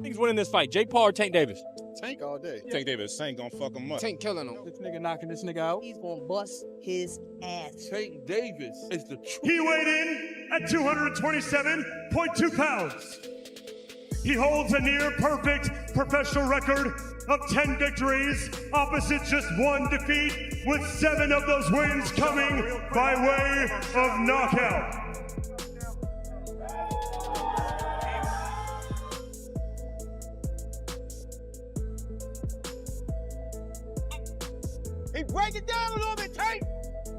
Who's winning this fight, Jake Paul or Tank Davis? Tank all day. Tank Davis ain't gonna fuck him up. Tank killing him. This nigga knocking this nigga out. He's gonna bust his ass. Tank Davis is the truth. He weighed in at 227.2 pounds. He holds a near-perfect professional record of 10 victories, opposite just one defeat, with 7 of those wins coming by way of knockout. Hey, break it down a little bit, Tank.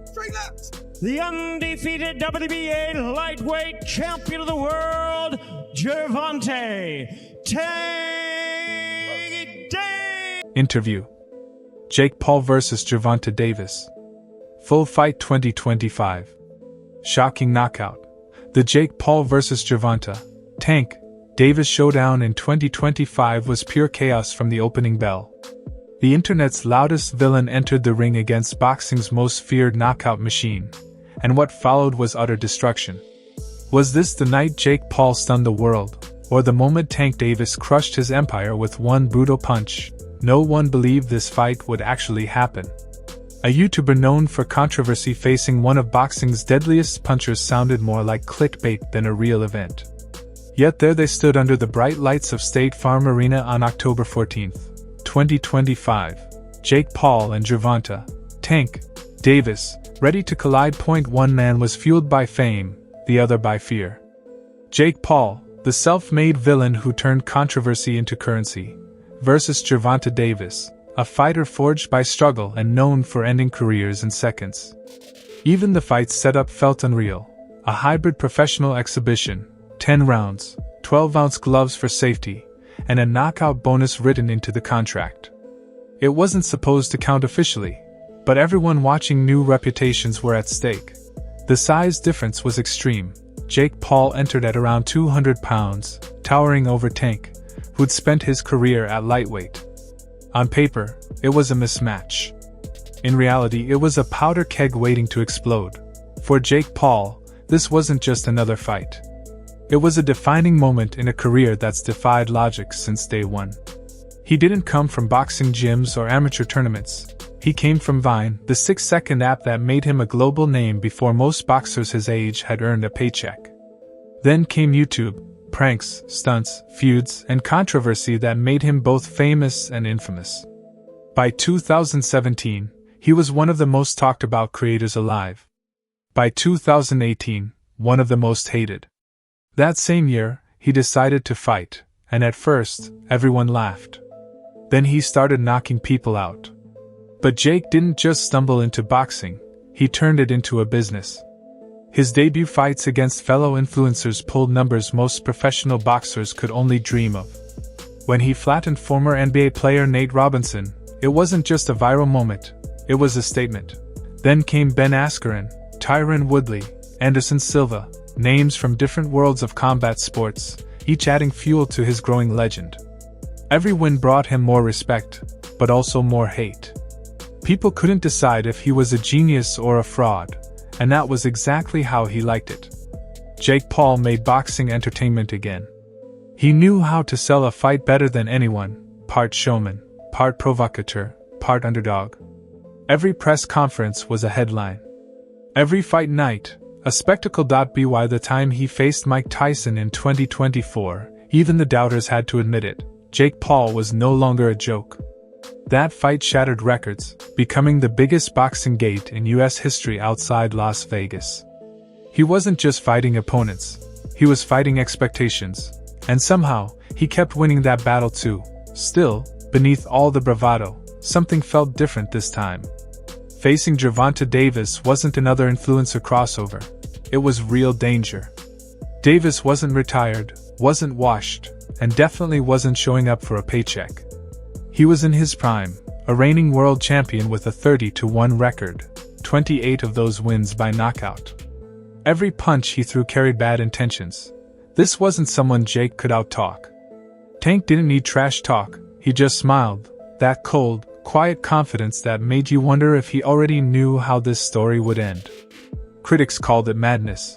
Straight left. The undefeated WBA lightweight champion of the world, Gervonta Tank Davis. Interview. Jake Paul vs. Gervonta Davis. Full Fight 2025. Shocking knockout. The Jake Paul vs. Gervonta Tank Davis showdown in 2025 was pure chaos from the opening bell. The internet's loudest villain entered the ring against boxing's most feared knockout machine, and what followed was utter destruction. Was this the night Jake Paul stunned the world, or the moment Tank Davis crushed his empire with one brutal punch? No one believed this fight would actually happen. A YouTuber known for controversy facing one of boxing's deadliest punchers sounded more like clickbait than a real event. Yet there they stood under the bright lights of State Farm Arena on October 14th. 2025, Jake Paul and Gervonta Tank Davis, ready to collide. One man was fueled by fame, the other by fear. Jake Paul, the self-made villain who turned controversy into currency, versus Gervonta Davis, a fighter forged by struggle and known for ending careers in seconds. Even the fight's setup felt unreal, a hybrid professional exhibition, 10 rounds, 12-ounce gloves for safety, and a knockout bonus written into the contract. It wasn't supposed to count officially, but everyone watching knew reputations were at stake. The size difference was extreme. Jake Paul entered at around 200 pounds, towering over Tank, who'd spent his career at lightweight. On paper, it was a mismatch. In reality, it was a powder keg waiting to explode. For Jake Paul, this wasn't just another fight. It was a defining moment in a career that's defied logic since day one. He didn't come from boxing gyms or amateur tournaments. He came from Vine, the 6-second app that made him a global name before most boxers his age had earned a paycheck. Then came YouTube, pranks, stunts, feuds, and controversy that made him both famous and infamous. By 2017, he was one of the most talked about creators alive. By 2018, one of the most hated. That same year, he decided to fight, and at first, everyone laughed. Then he started knocking people out. But Jake didn't just stumble into boxing, he turned it into a business. His debut fights against fellow influencers pulled numbers most professional boxers could only dream of. When he flattened former NBA player Nate Robinson, it wasn't just a viral moment, it was a statement. Then came Ben Askren, Tyron Woodley, Anderson Silva, names from different worlds of combat sports, each adding fuel to his growing legend. Every win brought him more respect, but also more hate. People couldn't decide if he was a genius or a fraud, and that was exactly how he liked it. Jake Paul made boxing entertainment again. He knew how to sell a fight better than anyone, part showman, part provocateur, part underdog. Every press conference was a headline. Every fight night, a spectacle. By the time he faced Mike Tyson in 2024, even the doubters had to admit it, Jake Paul was no longer a joke. That fight shattered records, becoming the biggest boxing gate in US history outside Las Vegas. He wasn't just fighting opponents, he was fighting expectations, and somehow, he kept winning that battle too. Still, beneath all the bravado, something felt different this time. Facing Gervonta Davis wasn't another influencer crossover. It was real danger. Davis wasn't retired, wasn't washed, and definitely wasn't showing up for a paycheck. He was in his prime, a reigning world champion with a 30-1 record, 28 of those wins by knockout. Every punch he threw carried bad intentions. This wasn't someone Jake could out-talk. Tank didn't need trash talk, he just smiled, that cold, quiet confidence that made you wonder if he already knew how this story would end. Critics called it madness.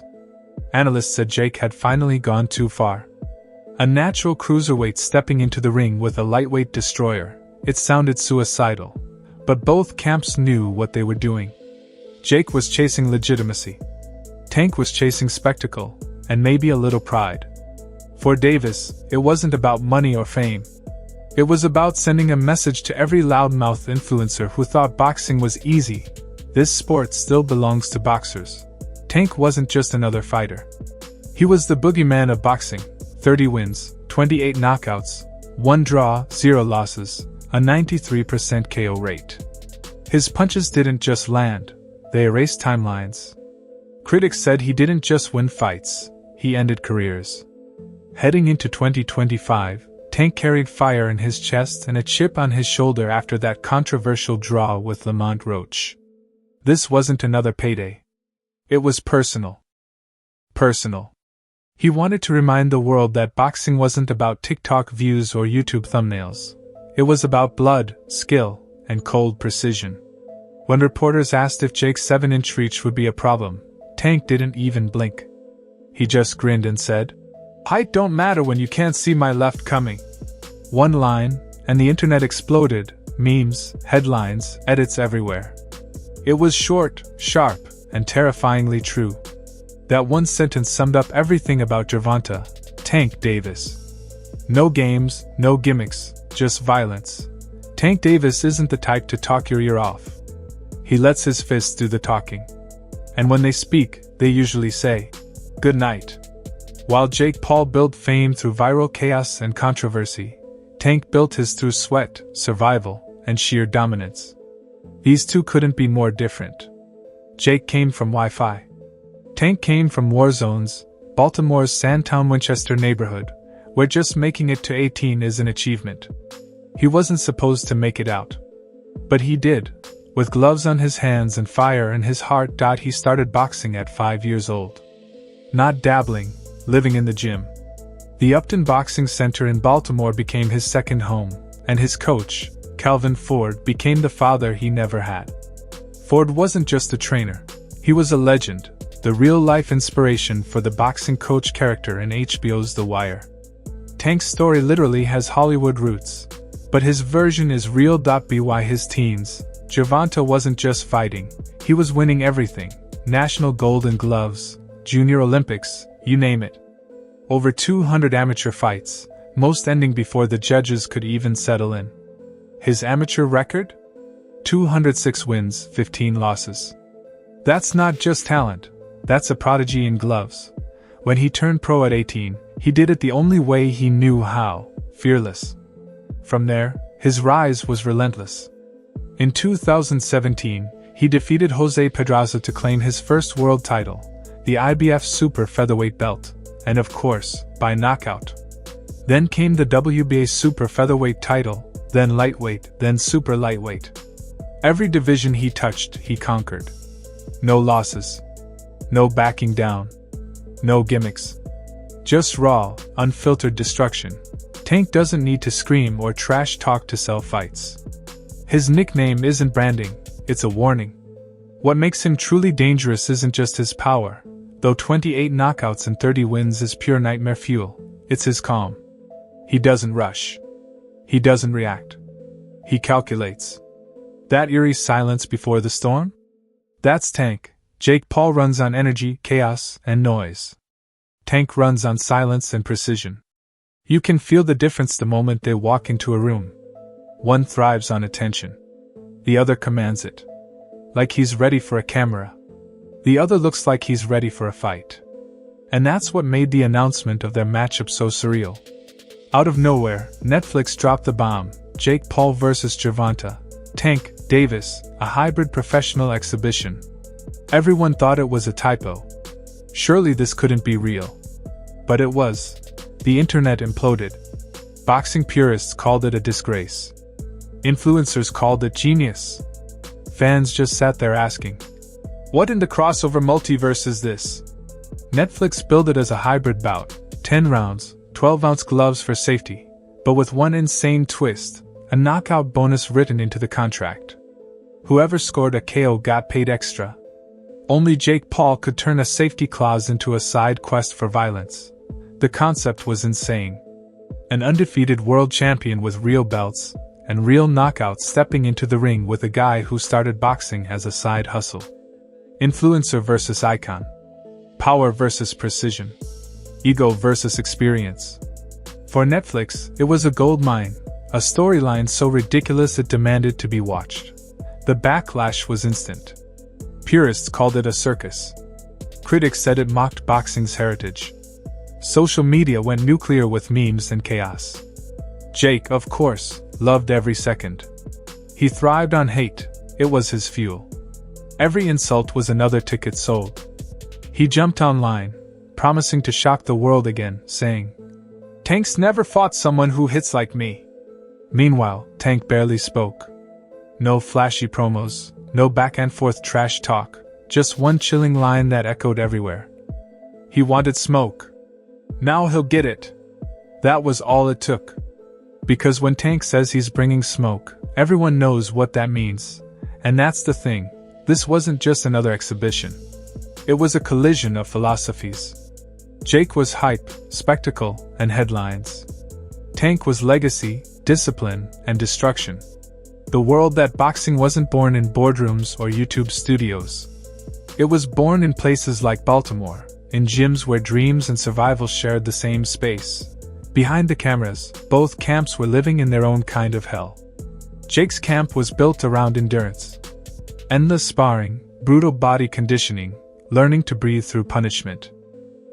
Analysts said Jake had finally gone too far. A natural cruiserweight stepping into the ring with a lightweight destroyer. It sounded suicidal. But both camps knew what they were doing. Jake was chasing legitimacy. Tank was chasing spectacle, and maybe a little pride. For Davis, it wasn't about money or fame. It was about sending a message to every loudmouth influencer who thought boxing was easy. This sport still belongs to boxers. Tank wasn't just another fighter. He was the boogeyman of boxing. 30 wins, 28 knockouts, 1 draw, 0 losses, a 93% KO rate. His punches didn't just land, they erased timelines. Critics said he didn't just win fights, he ended careers. Heading into 2025, Tank carried fire in his chest and a chip on his shoulder after that controversial draw with Lamont Roach. This wasn't another payday. It was personal. Personal. He wanted to remind the world that boxing wasn't about TikTok views or YouTube thumbnails. It was about blood, skill, and cold precision. When reporters asked if Jake's 7-inch reach would be a problem, Tank didn't even blink. He just grinned and said, "Height don't matter when you can't see my left coming." One line, and the internet exploded, memes, headlines, edits everywhere. It was short, sharp, and terrifyingly true. That one sentence summed up everything about Gervonta, Tank Davis. No games, no gimmicks, just violence. Tank Davis isn't the type to talk your ear off. He lets his fists do the talking. And when they speak, they usually say, "Good night." While Jake Paul built fame through viral chaos and controversy, Tank built his through sweat, survival, and sheer dominance. These two couldn't be more different. Jake came from Wi-Fi. Tank came from war zones, Baltimore's Sandtown Winchester neighborhood, where just making it to 18 is an achievement. He wasn't supposed to make it out. But he did. With gloves on his hands and fire in his heart. He started boxing at 5 years old. Not dabbling, living in the gym. The Upton Boxing Center in Baltimore became his second home, and his coach, Calvin Ford, became the father he never had. Ford wasn't just a trainer. He was a legend, the real-life inspiration for the boxing coach character in HBO's The Wire. Tank's story literally has Hollywood roots, but his version is real. By his teens, Gervonta wasn't just fighting, he was winning everything: national golden gloves, junior Olympics, you name it. Over 200 amateur fights, most ending before the judges could even settle in. His amateur record? 206 wins, 15 losses. That's not just talent, that's a prodigy in gloves. When he turned pro at 18, he did it the only way he knew how: fearless. From there, his rise was relentless. In 2017, he defeated Jose Pedraza to claim his first world title, the IBF Super Featherweight belt, and of course, by knockout. Then came the WBA Super Featherweight title, then lightweight, then super lightweight. Every division he touched, he conquered. No losses. No backing down. No gimmicks. Just raw, unfiltered destruction. Tank doesn't need to scream or trash talk to sell fights. His nickname isn't branding, it's a warning. What makes him truly dangerous isn't just his power, though 28 knockouts and 30 wins is pure nightmare fuel, it's his calm. He doesn't rush. He doesn't react. He calculates. That eerie silence before the storm? That's Tank. Jake Paul runs on energy, chaos, and noise. Tank runs on silence and precision. You can feel the difference the moment they walk into a room. One thrives on attention. The other commands it. Like he's ready for a camera. The other looks like he's ready for a fight. And that's what made the announcement of their matchup so surreal. Out of nowhere, Netflix dropped the bomb: Jake Paul vs. Gervonta, Tank Davis, a hybrid professional exhibition. Everyone thought it was a typo. Surely this couldn't be real. But it was. The internet imploded. Boxing purists called it a disgrace. Influencers called it genius. Fans just sat there asking, what in the crossover multiverse is this? Netflix billed it as a hybrid bout, 10 rounds, 12-ounce gloves for safety, but with one insane twist, a knockout bonus written into the contract. Whoever scored a KO got paid extra. Only Jake Paul could turn a safety clause into a side quest for violence. The concept was insane. An undefeated world champion with real belts and real knockouts stepping into the ring with a guy who started boxing as a side hustle. Influencer versus icon. Power versus precision. Ego versus experience. For Netflix, it was a gold mine, a storyline so ridiculous it demanded to be watched. The backlash was instant. Purists called it a circus. Critics said it mocked boxing's heritage. Social media went nuclear with memes and chaos. Jake, of course, loved every second. He thrived on hate, it was his fuel. Every insult was another ticket sold. He jumped online, promising to shock the world again, saying, "Tank's never fought someone who hits like me." Meanwhile, Tank barely spoke. No flashy promos, no back and forth trash talk, just one chilling line that echoed everywhere. He wanted smoke. Now he'll get it. That was all it took. Because when Tank says he's bringing smoke, everyone knows what that means. And that's the thing, this wasn't just another exhibition. It was a collision of philosophies. Jake was hype, spectacle, and headlines. Tank was legacy, discipline, and destruction. The world that boxing wasn't born in boardrooms or YouTube studios. It was born in places like Baltimore, in gyms where dreams and survival shared the same space. Behind the cameras, both camps were living in their own kind of hell. Jake's camp was built around endurance. Endless sparring, brutal body conditioning, learning to breathe through punishment.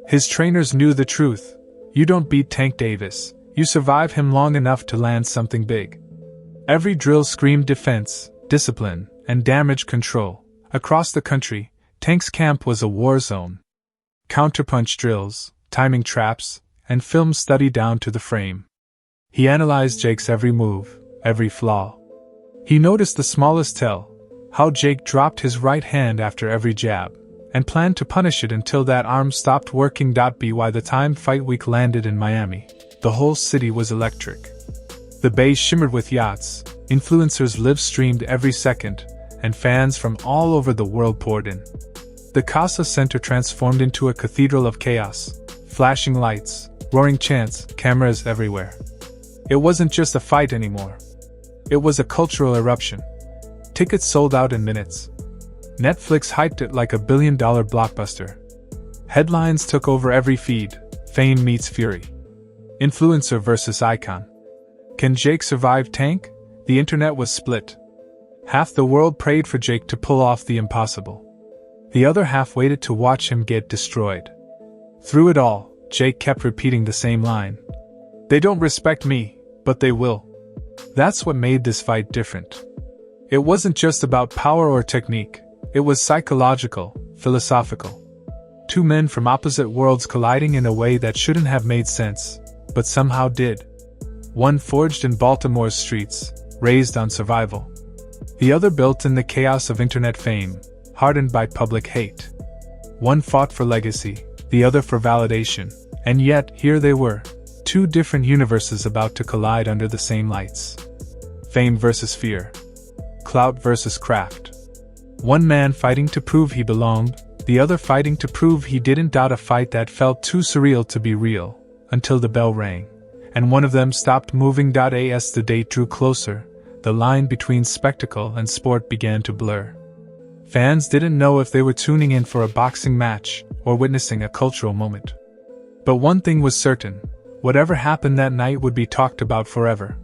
His trainers knew the truth. You don't beat Tank Davis, you survive him long enough to land something big. Every drill screamed defense, discipline, and damage control. Across the country, Tank's camp was a war zone. Counterpunch drills, timing traps, and film study down to the frame. He analyzed Jake's every move, every flaw. He noticed the smallest tell, how Jake dropped his right hand after every jab, and planned to punish it until that arm stopped working. By the time Fight Week landed in Miami, the whole city was electric. The bay shimmered with yachts, influencers live-streamed every second, and fans from all over the world poured in. The Casa Center transformed into a cathedral of chaos, flashing lights, roaring chants, cameras everywhere. It wasn't just a fight anymore. It was a cultural eruption. Tickets sold out in minutes. Netflix hyped it like a billion-dollar blockbuster. Headlines took over every feed, fame meets fury. Influencer versus icon. Can Jake survive Tank? The internet was split. Half the world prayed for Jake to pull off the impossible. The other half waited to watch him get destroyed. Through it all, Jake kept repeating the same line. "They don't respect me, but they will." That's what made this fight different. It wasn't just about power or technique, it was psychological, philosophical. Two men from opposite worlds colliding in a way that shouldn't have made sense, but somehow did. One forged in Baltimore's streets, raised on survival. The other built in the chaos of internet fame, hardened by public hate. One fought for legacy, the other for validation, and yet here they were, two different universes about to collide under the same lights. Fame versus fear. Clout versus craft. One man fighting to prove he belonged, the other fighting to prove he didn't. A fight that felt too surreal to be real, until the bell rang, and one of them stopped moving. As the date drew closer, the line between spectacle and sport began to blur. Fans didn't know if they were tuning in for a boxing match or witnessing a cultural moment. But one thing was certain, whatever happened that night would be talked about forever.